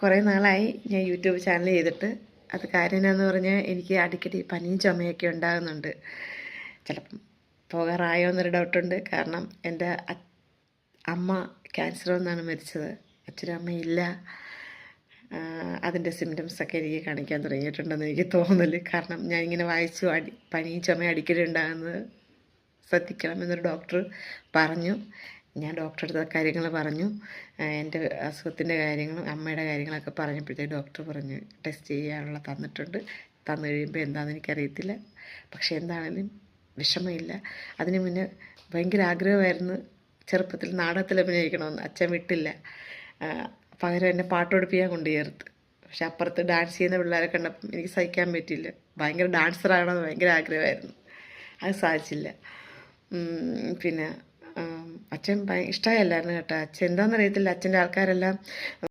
കുറേ നാളായി ഞാൻ യൂട്യൂബ് ചാനൽ ചെയ്തിട്ട്. അത് കാര്യം എന്നാന്ന് പറഞ്ഞാൽ എനിക്ക് അടിക്കടി പനിയും ചുമയൊക്കെ ഉണ്ടാകുന്നുണ്ട്. ചിലപ്പം പോകാറായോ എന്നൊരു ഡൗട്ടുണ്ട്. കാരണം എൻ്റെ അമ്മ ക്യാൻസർ വന്നാണ് മരിച്ചത്. അച്ഛനും അമ്മയും ഇല്ല. അതിൻ്റെ സിംറ്റംസൊക്കെ എനിക്ക് കാണിക്കാൻ തുടങ്ങിയിട്ടുണ്ടെന്ന് എനിക്ക് തോന്നൽ. കാരണം ഞാൻ ഇങ്ങനെ വായിച്ചു പനിയും ചുമയും അടിക്കടി ഉണ്ടാകുന്നത് ശ്രദ്ധിക്കണം എന്നൊരു ഡോക്ടർ പറഞ്ഞു. ഞാൻ ഡോക്ടറുടെ അടുത്ത കാര്യങ്ങൾ പറഞ്ഞു. എൻ്റെ അസുഖത്തിൻ്റെ കാര്യങ്ങളും അമ്മയുടെ കാര്യങ്ങളൊക്കെ പറഞ്ഞപ്പോഴത്തേക്ക് ഡോക്ടർ പറഞ്ഞു ടെസ്റ്റ് ചെയ്യാനുള്ള തന്നിട്ടുണ്ട്. തന്നു കഴിയുമ്പോൾ എന്താണെന്ന് എനിക്കറിയത്തില്ല. പക്ഷേ എന്താണെങ്കിലും വിഷമമില്ല. അതിന് മുന്നേ ഭയങ്കര ആഗ്രഹമായിരുന്നു ചെറുപ്പത്തിൽ നാടകത്തിൽ അഭിനയിക്കണമെന്ന്. അച്ഛൻ വിട്ടില്ല. പകരം എന്നെ പാട്ട് പഠിപ്പിക്കാൻ കൊണ്ട് ചേർത്ത്. പക്ഷെ അപ്പുറത്ത് ഡാൻസ് ചെയ്യുന്ന പിള്ളേരെ കണ്ടപ്പം എനിക്ക് സഹിക്കാൻ പറ്റിയില്ല. ഭയങ്കര ഡാൻസറാകണമെന്ന് ഭയങ്കര ആഗ്രഹമായിരുന്നു. അത് സാധിച്ചില്ല. പിന്നെ അച്ഛൻ ഇഷ്ടമായില്ലായിരുന്നു കേട്ടോ. അച്ഛൻ എന്താണെന്നറിയത്തില്ല. അച്ഛൻ്റെ ആൾക്കാരെല്ലാം